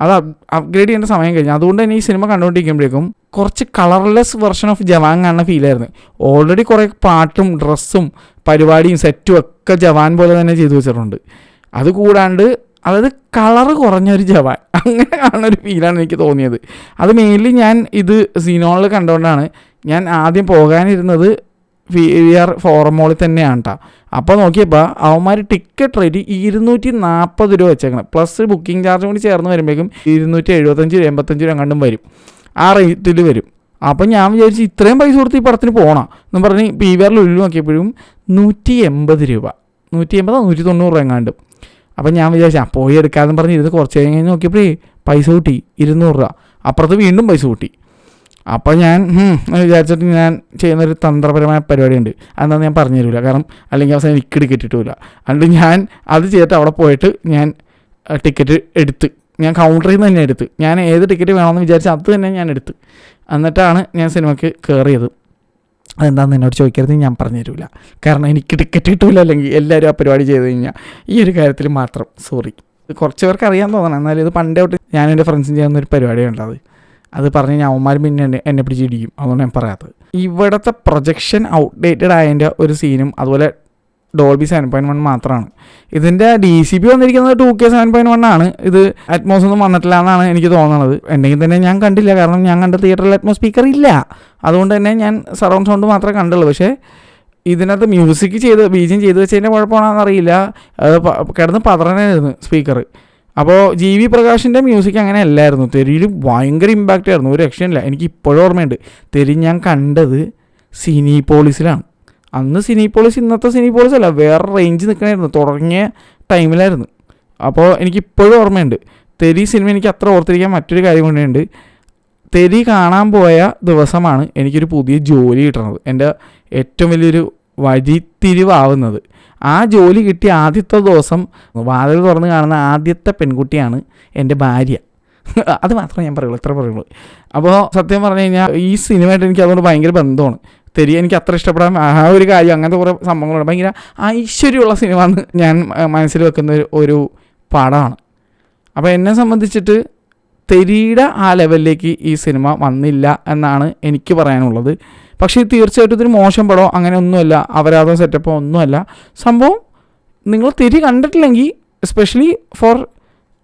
അത് അപ്ഗ്രേഡ് ചെയ്യേണ്ട സമയം കഴിഞ്ഞു. അതുകൊണ്ട് തന്നെ ഈ സിനിമ കണ്ടുകൊണ്ടിരിക്കുമ്പോഴേക്കും കുറച്ച് കളർലെസ് വെർഷൻ ഓഫ് ജവാൻ കാണുന്ന ഫീലായിരുന്നു. ഓൾറെഡി കുറേ പാട്ടും ഡ്രസ്സും പരിപാടിയും സെറ്റും ഒക്കെ ജവാൻ പോലെ തന്നെ ചെയ്തു വെച്ചിട്ടുണ്ട്. അതുകൂടാണ്ട് അതായത് കളറ് കുറഞ്ഞൊരു ജവാൻ അങ്ങനെ കാണുന്നൊരു ഫീലാണ് എനിക്ക് തോന്നിയത്. അത് മെയിൻലി ഞാൻ ഇത് സിനോണിൽ കണ്ടുകൊണ്ടാണ് ഞാൻ ആദ്യം പോകാനിരുന്നത്. PVR ഫോറം മോളിൽ തന്നെയാണ് കേട്ടോ. അപ്പോൾ നോക്കിയപ്പോൾ അവന്മാർ ടിക്കറ്റ് റേറ്റ് 240 രൂപ വെച്ചേക്കണം. പ്ലസ് ബുക്കിംഗ് ചാർജും കൂടി ചേർന്ന് വരുമ്പോഴേക്കും 275 85 രൂപ കണ്ടും വരും. ആ റേറ്റിൽ വരും. അപ്പം ഞാൻ വിചാരിച്ചു ഇത്രയും പൈസ കൊടുത്ത് ഈ പടത്തിന് പോകണം എന്ന് പറഞ്ഞ് PVRൽ ഉള്ളിൽ നോക്കിയപ്പോഴും 180 രൂപ, 190 രൂപ എങ്ങാണ്ട്. അപ്പം ഞാൻ വിചാരിച്ചു പോയി എടുക്കാമെന്ന് പറഞ്ഞ് ഇരുന്ന് കുറച്ച് കഴിഞ്ഞ് നോക്കിയപ്പോഴേ പൈസ കൂട്ടി 200 രൂപ. അപ്പുറത്ത് വീണ്ടും പൈസ കൂട്ടി. അപ്പോൾ ഞാൻ വിചാരിച്ചിട്ട് ഞാൻ ചെയ്യുന്നൊരു തന്ത്രപരമായ പരിപാടിയുണ്ട്. അതെന്താണെന്ന് ഞാൻ പറഞ്ഞു തരില്ല, കാരണം അല്ലെങ്കിൽ അവസാനം എനിക്ക് ടിക്കറ്റ് കിട്ടില്ല. അതുകൊണ്ട് ഞാൻ അത് ചെയ്തിട്ട് അവിടെ പോയിട്ട് ഞാൻ ടിക്കറ്റ് എടുത്ത്, ഞാൻ കൗണ്ടറിൽ നിന്ന് തന്നെ എടുത്ത്, ഞാൻ ഏത് ടിക്കറ്റ് വേണമെന്ന് വിചാരിച്ചാൽ അത് തന്നെ ഞാൻ എടുത്ത്, എന്നിട്ടാണ് ഞാൻ സിനിമയ്ക്ക് കയറിയത്. അതെന്താണെന്ന് എന്നോട് ചോദിക്കരുത്, ഞാൻ പറഞ്ഞു തരില്ല. കാരണം എനിക്ക് ടിക്കറ്റ് കിട്ടില്ല. അല്ലെങ്കിൽ എല്ലാവരും ആ പരിപാടി ചെയ്ത് കഴിഞ്ഞാൽ ഈ ഒരു കാര്യത്തിൽ മാത്രം സോറി. കുറച്ച് പേർക്ക് അറിയാൻ തോന്നണം. എന്നാലും ഇത് പണ്ടേ തൊട്ട് ഞാൻ എൻ്റെ ഫ്രണ്ട്സും ചെയ്യുന്നൊരു പരിപാടിയുണ്ട്. അത് പറഞ്ഞ് കഴിഞ്ഞാൽ അവന്മാർ പിന്നെ എന്നെ പിടിച്ചിടിക്കും. അതുകൊണ്ട് ഞാൻ പറയാത്തത്. ഇവിടുത്തെ പ്രൊജക്ഷൻ ഔട്ട്ഡേറ്റഡ് ആയതിൻ്റെ ഒരു സീനും അതുപോലെ ഡോൾബി 7.1 മാത്രമാണ്. ഇതിൻ്റെ DCP വന്നിരിക്കുന്നത് 2K 7.1 ആണ്. ഇത് അറ്റ്മോസ് ഒന്നും വന്നിട്ടില്ല എന്നാണ് എനിക്ക് തോന്നുന്നത്. ഉണ്ടെങ്കിൽ തന്നെ ഞാൻ കണ്ടില്ല, കാരണം ഞാൻ കണ്ട തിയേറ്ററിൽ അറ്റ്മോസ് സ്പീക്കർ ഇല്ല. അതുകൊണ്ട് തന്നെ ഞാൻ സറൗണ്ട് സൗണ്ട് മാത്രമേ കണ്ടുള്ളൂ. പക്ഷേ ഇതിനകത്ത് മ്യൂസിക് BGM ചെയ്ത് വെച്ചതിൻ്റെ കുഴപ്പമാണെന്ന് അറിയില്ല. അത് കിടന്ന് പതറനായിരുന്നു സ്പീക്കർ. അപ്പോൾ GV പ്രകാശിൻ്റെ മ്യൂസിക് അങ്ങനെ അല്ലായിരുന്നു. തെരിയിൽ ഭയങ്കര ഇമ്പാക്റ്റ് ആയിരുന്നു, ഒരു രക്ഷയില്ല. എനിക്ക് ഇപ്പോഴും ഓർമ്മയുണ്ട്. തെരി ഞാൻ കണ്ടത് സിനിപോളിസിലാണ്. അന്ന് സിനിപോളിസ് ഇന്നത്തെ സിനിപോളിസ് അല്ല, വേറെ റേഞ്ച് നിൽക്കണമായിരുന്നു, തുടങ്ങിയ ടൈമിലായിരുന്നു. അപ്പോൾ എനിക്കിപ്പോഴും ഓർമ്മയുണ്ട്. തെരി സിനിമ എനിക്ക് അത്ര ഓർത്തിരിക്കാൻ മറ്റൊരു കാര്യം കൊണ്ടുണ്ട്. തെരി കാണാൻ പോയ ദിവസമാണ് എനിക്കൊരു പുതിയ ജോലി കിട്ടുന്നത്, എൻ്റെ ഏറ്റവും വലിയൊരു വഴിത്തിരിവാവുന്നത്. ആ ജോലി കിട്ടിയ ആദ്യത്തെ ദിവസം വാതിൽ തുറന്ന് കാണുന്ന ആദ്യത്തെ പെൺകുട്ടിയാണ് എൻ്റെ ഭാര്യ. അത് മാത്രമേ ഞാൻ പറയുള്ളൂ, എത്ര പറയുള്ളൂ. അപ്പോൾ സത്യം പറഞ്ഞു കഴിഞ്ഞാൽ ഈ സിനിമയായിട്ട് എനിക്ക് അതുകൊണ്ട് ഭയങ്കര ബന്ധമാണ്. തെരി എനിക്ക് അത്ര ഇഷ്ടപ്പെടാൻ ആ ഒരു കാര്യം, അങ്ങനത്തെ കുറേ സംഭവങ്ങളുണ്ട്. ഭയങ്കര ഐശ്വര്യമുള്ള സിനിമ എന്ന് ഞാൻ മനസ്സിൽ വെക്കുന്ന ഒരു പടമാണ്. അപ്പോൾ എന്നെ സംബന്ധിച്ചിട്ട് തെരിയുടെ ആ ലെവലിലേക്ക് ഈ സിനിമ വന്നില്ല എന്നാണ് എനിക്ക് പറയാനുള്ളത്. പക്ഷേ തീർച്ചയായിട്ടും ഇതൊരു മോശം പടമോ അങ്ങനെ ഒന്നുമല്ല, അപരാധം സെറ്റപ്പോ ഒന്നുമല്ല. സംഭവം നിങ്ങൾ തെരി കണ്ടിട്ടില്ലെങ്കിൽ especially for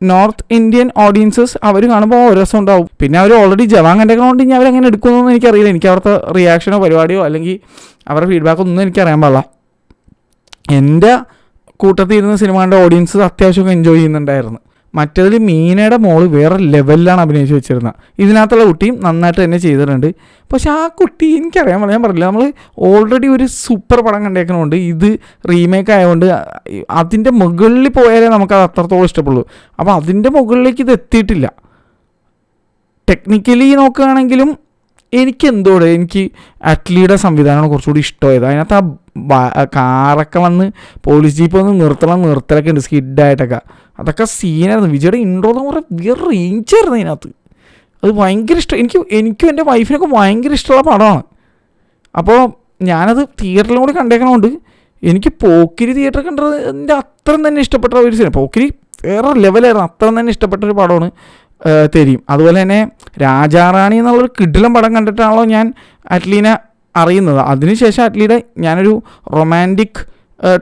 north Indian audiences അവർ കാണുമ്പോൾ ഒരു രസം ഉണ്ടാവും. പിന്നെ അവർ ഓൾറെഡി ജവാൻ കണ്ടേക്കണോണ്ട് ഇനി അവരെങ്ങനെ എടുക്കുന്നതെന്ന് എനിക്കറിയില്ല. എനിക്ക് അവിടുത്തെ റിയാക്ഷനോ പരിപാടിയോ അല്ലെങ്കിൽ അവരുടെ ഫീഡ്ബാക്കോ ഒന്നും എനിക്കറിയാൻ പാടില്ല. എൻ്റെ കൂട്ടത്തിൽ ഇരുന്ന സിനിമ കണ്ട ഓഡിയൻസ് അത്യാവശ്യമൊക്കെ എൻജോയ് ചെയ്യുന്നുണ്ടായിരുന്നു. മറ്റേതിൽ മീനയുടെ മോള് വേറെ ലെവലിലാണ് അഭിനയിച്ച് വെച്ചിരുന്നത്. ഇതിനകത്തുള്ള കുട്ടിയും നന്നായിട്ട് തന്നെ ചെയ്തിട്ടുണ്ട്. പക്ഷെ ആ കുട്ടി എനിക്കറിയാൻ പാടില്ല, ഞാൻ പറഞ്ഞില്ല, നമ്മൾ ഓൾറെഡി ഒരു സൂപ്പർ പടം കണ്ടേക്കണോണ്ട് ഇത് റീമേക്ക് ആയതുകൊണ്ട് അതിൻ്റെ മുകളിൽ പോയാലേ നമുക്കത് അത്രത്തോളം ഇഷ്ടപ്പെടുള്ളൂ. അപ്പോൾ അതിൻ്റെ മുകളിലേക്ക് ഇത് എത്തിയിട്ടില്ല. ടെക്നിക്കലി നോക്കുകയാണെങ്കിലും എനിക്ക് അറ്റ്ലിയുടെ സംവിധാനമാണ് കുറച്ചുകൂടി ഇഷ്ടമായത്. അതിനകത്ത് ആ കാറൊക്കെ വന്ന് പോലീസ് ജീപ്പ് വന്ന് നിർത്തലൊക്കെ ഉണ്ട് സ്കിഡായിട്ടൊക്കെ. അതൊക്കെ സീനായിരുന്നു. വിജയുടെ ഇൻട്രോ എന്ന് പറഞ്ഞാൽ വേറെ റേഞ്ചായിരുന്നു അതിനകത്ത്. അത് ഭയങ്കര ഇഷ്ടം. എനിക്കും എൻ്റെ വൈഫിനൊക്കെ ഭയങ്കര ഇഷ്ടമുള്ള പടമാണ്. അപ്പോൾ ഞാനത് തിയേറ്ററിലും കൂടി കണ്ടേക്കണോണ്ട് എനിക്ക് പോക്കിരി തിയേറ്റർ കണ്ടതിൻ്റെ അത്രയും തന്നെ ഇഷ്ടപ്പെട്ട ഒരു സിനിമ. പോക്കിരി വേറെ ലെവലായിരുന്നു, അത്രയും തന്നെ ഇഷ്ടപ്പെട്ട ഒരു പടമാണ് തെരിയും. അതുപോലെ തന്നെ രാജാറാണി എന്നുള്ളൊരു കിടിലം പടം കണ്ടിട്ടാണല്ലോ ഞാൻ അറ്റ്ലീനെ അറിയുന്നത്. അതിനുശേഷം അറ്റ്ലിയുടെ ഞാനൊരു റൊമാൻറ്റിക്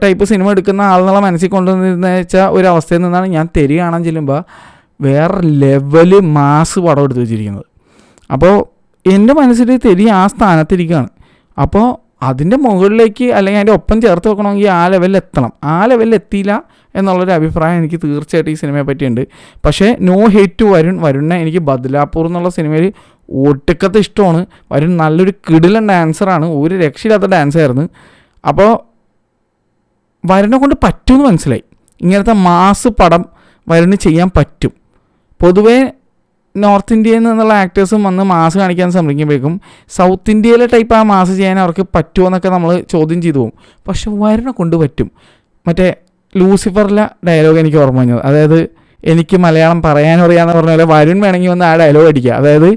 ടൈപ്പ് സിനിമ എടുക്കുന്ന ആളെന്നുള്ള മനസ്സിൽ കൊണ്ടുവന്നിരുന്ന വെച്ചാൽ ഒരു അവസ്ഥയിൽ നിന്നാണ് ഞാൻ തെരി കാണാൻ ചെല്ലുമ്പോൾ വേറെ ലെവല് മാസ് പടം എടുത്ത് വെച്ചിരിക്കുന്നത്. അപ്പോൾ എൻ്റെ മനസ്സിൽ തെരി ആ സ്ഥാനത്തിരിക്കുകയാണ്. അപ്പോൾ അതിൻ്റെ മുകളിലേക്ക് അല്ലെങ്കിൽ അതിൻ്റെ ഒപ്പം ചേർത്ത് വെക്കണമെങ്കിൽ ആ ലെവലിൽ എത്തണം. ആ ലെവലിൽ എത്തിയില്ല എന്നുള്ളൊരു അഭിപ്രായം എനിക്ക് തീർച്ചയായിട്ടും ഈ സിനിമയെ പറ്റിയുണ്ട്. പക്ഷേ നോ ഹേറ്റ് ടു വരുണിനെ എനിക്ക് ബദ്ലാപൂർ എന്നുള്ള സിനിമയിൽ ഒട്ടുക്കത്തെ ഇഷ്ടമാണ്. വരുൺ നല്ലൊരു കിടിലൻ ഡാൻസറാണ്, ഒരു രക്ഷയില്ലാത്ത ഡാൻസായിരുന്നു. അപ്പോൾ വരുണിനെ കൊണ്ട് പറ്റുമെന്ന് മനസ്സിലായി. ഇങ്ങനത്തെ മാസ് പടം വരുണിന് ചെയ്യാൻ പറ്റും. പൊതുവേ നോർത്ത് ഇന്ത്യയിൽ നിന്നുള്ള ആക്ടേഴ്സും വന്ന് മാസ് കാണിക്കാൻ ശ്രമിക്കുമ്പോഴേക്കും സൗത്ത് ഇന്ത്യയിലെ ടൈപ്പ് ആ മാസ് ചെയ്യാൻ അവർക്ക് പറ്റുമോ എന്നൊക്കെ നമ്മൾ ചോദ്യം ചെയ്തു പോകും. പക്ഷെ വരുണിനെ കൊണ്ട് പറ്റും. മറ്റേ ലൂസിഫറിലെ ഡയലോഗ് എനിക്ക് ഓർമ്മ വന്നത്, അതായത് എനിക്ക് മലയാളം പറയാനും അറിയാമെന്ന് പറഞ്ഞ പോലെ വരുൺ വേണമെങ്കിൽ വന്ന് ആ ഡയലോഗ് അടിക്കുക. അതായത്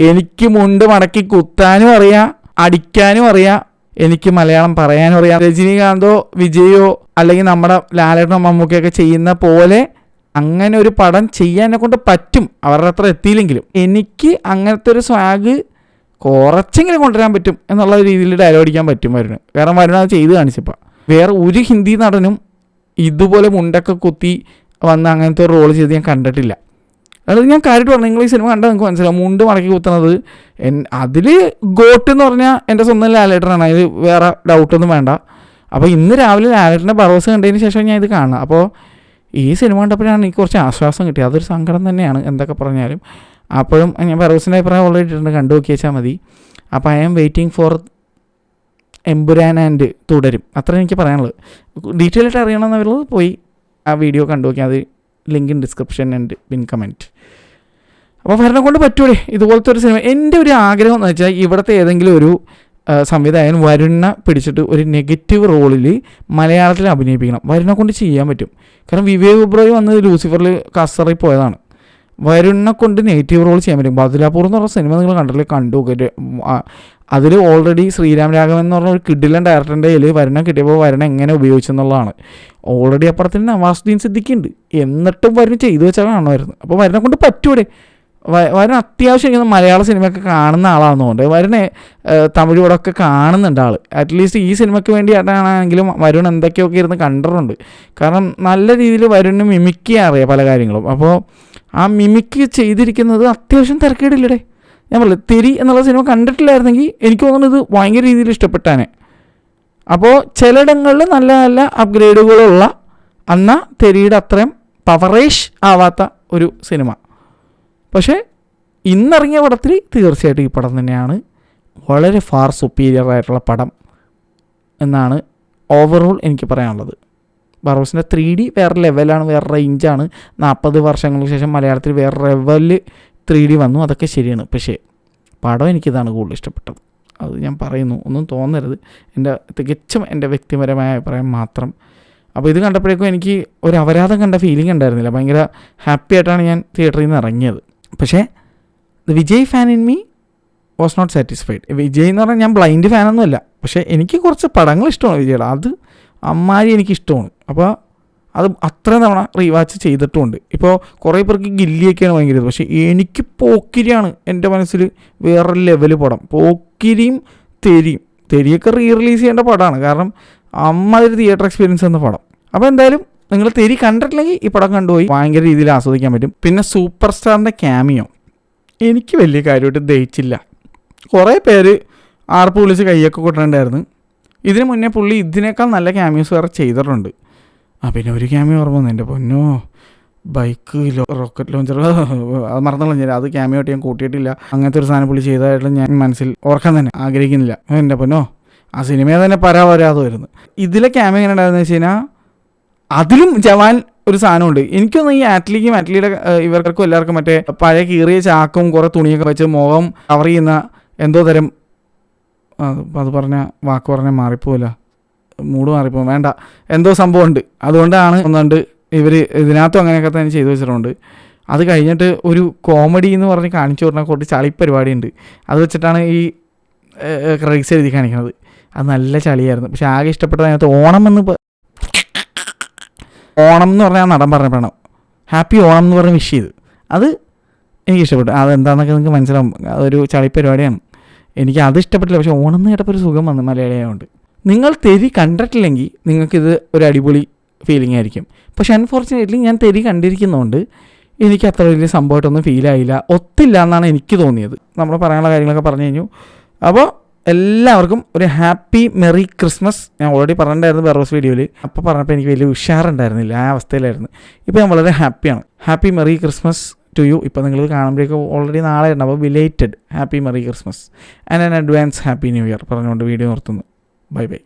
എനിക്ക് മുണ്ട് മടക്കി കുത്താനും അറിയാം, അടിക്കാനും അറിയാം, എനിക്ക് മലയാളം പറയാനും അറിയാം. രജനീകാന്തോ വിജയോ അല്ലെങ്കിൽ നമ്മുടെ ലാലേട്ടനോ മമ്മൂക്കയൊക്കെ ചെയ്യുന്ന പോലെ അങ്ങനെ ഒരു പടം ചെയ്യാനെ കൊണ്ട് പറ്റും. അവരുടെ അത്ര എത്തിയില്ലെങ്കിലും എനിക്ക് അങ്ങനത്തെ ഒരു സ്വാഗ് കുറച്ചെങ്കിലും കൊണ്ടുവരാൻ പറ്റും എന്നുള്ള രീതിയിൽ ഡയലോഗ് അടിക്കാൻ പറ്റും വരുണ്. കാരണം വരുൺ അത് ചെയ്ത് കാണിച്ചപ്പോൾ വേറെ ഒരു ഹിന്ദി നടനും ഇതുപോലെ മുണ്ടൊക്കെ കുത്തി വന്ന് അങ്ങനത്തെ ഒരു റോൾ ചെയ്ത് ഞാൻ കണ്ടിട്ടില്ല. അതായത് ഞാൻ കാര്യമായിട്ട് പറഞ്ഞു, നിങ്ങൾ ഈ സിനിമ കണ്ടാൽ നിങ്ങൾക്ക് മനസ്സിലാവും. മുണ്ട് മടക്കി കുത്തുന്നത് അതിൽ ഗോട്ട് എന്ന് പറഞ്ഞാൽ എൻ്റെ സ്വന്തം ലാലേട്ടനാണ്, അതിൽ വേറെ ഡൗട്ടൊന്നും വേണ്ട. അപ്പോൾ ഇന്ന് രാവിലെ ലാലേട്ടൻ്റെ ബറോസ് കണ്ടതിന് ശേഷം ഞാൻ ഇത് കാണാം. അപ്പോൾ ഈ സിനിമ കണ്ടപ്പോഴാണ് എനിക്ക് കുറച്ച് ആശ്വാസം കിട്ടിയത്. അതൊരു സങ്കടം തന്നെയാണ് എന്തൊക്കെ പറഞ്ഞാലും. അപ്പോഴും ഞാൻ ബറോസിൻ്റെ അഭിപ്രായം ഓൾറെഡി ഇട്ടിട്ടുണ്ട്, കണ്ടു നോക്കി വെച്ചാൽ മതി. അപ്പോൾ I am waiting for Empuraan and Thudarum. അത്ര എനിക്ക് പറയാനുള്ളത്. ഡീറ്റെയിൽ ആയിട്ട് അറിയണമെന്നുള്ളത് പോയി ആ വീഡിയോ കണ്ടു നോക്കി. അത് link in description and pin comment. അപ്പോൾ വരണ കൊണ്ട് പറ്റൂലേ ഇതുപോലത്തെ ഒരു സിനിമ. എൻ്റെ ഒരു ആഗ്രഹം എന്ന് വെച്ചാൽ ഇവിടുത്തെ ഏതെങ്കിലും ഒരു സംവിധായകൻ വരുണിനെ പിടിച്ചിട്ട് ഒരു നെഗറ്റീവ് റോളിൽ മലയാളത്തിൽ അഭിനയിപ്പിക്കണം. വരുണിനെ കൊണ്ട് ചെയ്യാൻ പറ്റും. കാരണം വിവേക് ഒബ്രോയ് വന്ന് ലൂസിഫറിൽ കസറി പോയതാണ്. വരുണിനെ കൊണ്ട് നെഗറ്റീവ് റോൾ ചെയ്യാൻ പറ്റും. ബദ്ലാപൂർ എന്ന് പറഞ്ഞ സിനിമ നിങ്ങൾ കണ്ടില്ലേ, കണ്ടു. അതിൽ ഓൾറെഡി ശ്രീരാം രാഘവൻ എന്ന് പറഞ്ഞ ഒരു കിടിലൻ ഡയറക്ടറിൻ്റെ കയ്യിൽ വരുണ കിട്ടിയപ്പോൾ വരുണ എങ്ങനെ ഉപയോഗിച്ചെന്നുള്ളതാണ്. ഓൾറെഡി അപ്പുറത്തിന് നവാസുദ്ദീൻ സിദ്ദിഖുണ്ട്, എന്നിട്ടും വരുൺ ചെയ്തു വെച്ചാൽ കാണുമായിരുന്നു. അപ്പോൾ വരുണെ കൊണ്ട് പറ്റൂടെ. വരുൺ അത്യാവശ്യം മലയാള സിനിമയൊക്കെ കാണുന്ന ആളാണെന്നുകൊണ്ട് വരുണെ തമിഴ് പടമൊക്കെ കാണുന്നുണ്ട് ആൾ. അറ്റ്ലീസ്റ്റ് ഈ സിനിമയ്ക്ക് വേണ്ടിയിട്ടാണെങ്കിലും വരുൺ എന്തൊക്കെയൊക്കെ ഇരുന്ന് കണ്ടിട്ടുണ്ട്. കാരണം നല്ല രീതിയിൽ വരുണിന് മിമിക് ചെയ്യാൻ അറിയാം പല കാര്യങ്ങളും. അപ്പോൾ ആ മിമിക് ചെയ്തിരിക്കുന്നത് അത്യാവശ്യം തിരക്കേടില്ലടേ. ഞാൻ പറഞ്ഞില്ല, തെരി എന്നുള്ള സിനിമ കണ്ടിട്ടില്ലായിരുന്നെങ്കിൽ എനിക്ക് തോന്നുന്നത് ഇത് ഭയങ്കര രീതിയിൽ ഇഷ്ടപ്പെട്ടാനെ. അപ്പോൾ ചിലയിടങ്ങളിൽ നല്ല നല്ല അപ്ഗ്രേഡുകളുള്ള എന്നാൽ തെരിയുടെ അത്രയും പവറേഷ് ആവാത്ത ഒരു സിനിമ. പക്ഷേ ഇന്നിറങ്ങിയ പടത്തിൽ തീർച്ചയായിട്ടും ഈ പടം തന്നെയാണ് വളരെ ഫാർ സുപ്പീരിയർ ആയിട്ടുള്ള പടം. എന്നാണ് ഓവറോൾ എനിക്ക് പറയാനുള്ളത്. ബറോസിൻ്റെ 3D വേറെ ലെവലാണ്, വേറെ റേഞ്ചാണ്. 40 വർഷങ്ങൾക്ക് ശേഷം മലയാളത്തിൽ വേറെ ലെവലിൽ 3D വന്നു, അതൊക്കെ ശരിയാണ്. പക്ഷേ പടം എനിക്കിതാണ് കൂടുതൽ ഇഷ്ടപ്പെട്ടത്. അത് ഞാൻ പറയുന്നു, ഒന്നും തോന്നരുത്, തികച്ചും എൻ്റെ വ്യക്തിപരമായ അഭിപ്രായം മാത്രം. അപ്പോൾ ഇത് കണ്ടപ്പോഴേക്കും എനിക്ക് ഒരു അപരാധം കണ്ട ഫീലിംഗ് ഉണ്ടായിരുന്നില്ല. ഭയങ്കര ഹാപ്പി ആയിട്ടാണ് ഞാൻ തിയേറ്ററിൽ നിന്ന് ഇറങ്ങിയത്. പക്ഷേ Vijay fan in me was not satisfied. Vijay എന്ന് പറഞ്ഞാൽ ഞാൻ ബ്ലൈൻഡ് ഫാനൊന്നുമല്ല, പക്ഷേ എനിക്ക് കുറച്ച് പടങ്ങൾ ഇഷ്ടമാണ് വിജയുടെ. അത് അമ്മാരി എനിക്കിഷ്ടമാണ്. അപ്പോൾ അത് അത്ര തവണ റീവാച്ച് ചെയ്തിട്ടുമുണ്ട്. ഇപ്പോൾ കുറേ പേർക്ക് ഗില്ലിയൊക്കെയാണ് ഭയങ്കര, പക്ഷേ എനിക്ക് പോക്കിരിയാണ് എൻ്റെ മനസ്സിൽ വേറൊരു ലെവൽ പടം. പോക്കിരിയും തെരിയൊക്കെ റിലീസ് ചെയ്യേണ്ട പടമാണ്, കാരണം അമ്മാതിരി തിയേറ്റർ എക്സ്പീരിയൻസ് എന്ന പടം. അപ്പോൾ എന്തായാലും നിങ്ങൾ തെരി കണ്ടിട്ടില്ലെങ്കിൽ ഈ പടം കണ്ടുപോയി ഭയങ്കര രീതിയിൽ ആസ്വദിക്കാൻ പറ്റും. പിന്നെ സൂപ്പർ സ്റ്റാറിൻ്റെ ക്യാമിയോ എനിക്ക് വലിയ കാര്യമായിട്ട് ദഹിച്ചില്ല. കുറേ പേര് ആർപ്പ് വിളിച്ച് കൈയൊക്കെ കൊട്ടുന്നുണ്ടായിരുന്നു. ഇതിന് മുന്നേ പുള്ളി ഇതിനേക്കാൾ നല്ല ക്യാമിയോസ് വേറെ ചെയ്തിട്ടുണ്ട്. പിന്നെ ഒരു ക്യാമിയോ ഓർമ്മ വന്നു, എൻ്റെ പൊന്നോ, ബൈക്ക് റോക്കറ്റ് ലോഞ്ചർ, അത് മറന്നു കളഞ്ഞില്ല. അത് ക്യാമിയോ ആയിട്ട് ഞാൻ കൂട്ടിയിട്ടില്ല. അങ്ങനത്തെ ഒരു സാധനം പുള്ളി ചെയ്തതായിട്ട് ഞാൻ മനസ്സിൽ ഓർക്കാൻ തന്നെ ആഗ്രഹിക്കുന്നില്ല. എൻ്റെ പൊന്നോ, ആ സിനിമയെ തന്നെ പരാവരാതെ വരുന്നു. ഇതിലെ ക്യാമിയോ എങ്ങനെ ഉണ്ടായിരുന്നു വെച്ച് കഴിഞ്ഞാൽ അതിലും ജവാൻ ഒരു സാധനമുണ്ട്. എനിക്കൊന്നും ഈ അറ്റ്ലിയുടെ ഇവർക്കും എല്ലാവർക്കും മറ്റേ പഴയ കീറിയ ചാക്കും കുറേ തുണിയൊക്കെ വെച്ച് മുഖം കവർ ചെയ്യുന്ന എന്തോ തരം, അത് പറഞ്ഞ വാക്ക് പറഞ്ഞാൽ മാറിപ്പോവില്ല, മൂഡ് മാറിപ്പോകും, വേണ്ട, എന്തോ സംഭവമുണ്ട്. അതുകൊണ്ടാണ് ഒന്നുകൊണ്ട് ഇവർ ഇതിനകത്തും അങ്ങനെയൊക്കെ തന്നെ ചെയ്തു വെച്ചിട്ടുണ്ട്. അത് കഴിഞ്ഞിട്ട് ഒരു കോമഡി എന്ന് പറഞ്ഞ് കാണിച്ചു പറഞ്ഞാൽ കുറച്ച് ചളി പരിപാടിയുണ്ട്. അത് വെച്ചിട്ടാണ് ഈ ക്രെഡിറ്റ്സ് എഴുതി കാണിക്കുന്നത്. അത് നല്ല ചളിയായിരുന്നു. പക്ഷെ ആകെ ഇഷ്ടപ്പെട്ടത് അതിനകത്ത് ഓണം എന്ന് പറഞ്ഞാൽ നടൻ പറഞ്ഞപ്പോഴാണ് ഹാപ്പി ഓണം എന്ന് പറഞ്ഞ് വിഷ് ചെയ്ത്. അത് എനിക്ക് ഇഷ്ടപ്പെട്ടു. അതെന്താണെന്നൊക്കെ നിങ്ങൾക്ക് മനസ്സിലാവും. അതൊരു ചളി പരിപാടിയാണ്. എനിക്ക് അത് ഇഷ്ടപ്പെട്ടില്ല. പക്ഷേ ഓണം എന്ന് കേട്ടപ്പോൾ ഒരു സുഖം വന്നു മലയാളിയായതുകൊണ്ട്. നിങ്ങൾ തെരി കണ്ടിട്ടില്ലെങ്കിൽ നിങ്ങൾക്കിത് ഒരു അടിപൊളി ഫീലിംഗ് ആയിരിക്കും. പക്ഷേ അൺഫോർച്ചുനേറ്റ്ലി ഞാൻ തെരി കണ്ടിരിക്കുന്നതുകൊണ്ട് എനിക്ക് അത്ര വലിയ സംഭവമായിട്ടൊന്നും ഫീലായില്ല, ഒത്തില്ല എന്നാണ് എനിക്ക് തോന്നിയത്. നമ്മൾ പറയാനുള്ള കാര്യങ്ങളൊക്കെ പറഞ്ഞു കഴിഞ്ഞു. അപ്പോൾ എല്ലാവർക്കും ഒരു ഹാപ്പി മെറി ക്രിസ്മസ്. ഞാൻ ഓൾറെഡി പറഞ്ഞിട്ടുണ്ടായിരുന്നു ബെറോസ് വീഡിയോയിൽ. അപ്പോൾ പറഞ്ഞപ്പോൾ എനിക്ക് വലിയ ഉഷാറുണ്ടായിരുന്നില്ല, ആ അവസ്ഥയിലായിരുന്നു. ഇപ്പോൾ ഞാൻ വളരെ ഹാപ്പിയാണ്. Happy merry Christmas to you. ഇപ്പോൾ നിങ്ങളിത് കാണുമ്പോഴേക്കും ഓൾറെഡി നാളെ ഉണ്ട്. അപ്പോൾ belated happy merry Christmas and an advance happy new year പറഞ്ഞുകൊണ്ട് വീഡിയോ നിർത്തുന്നു. Bye by.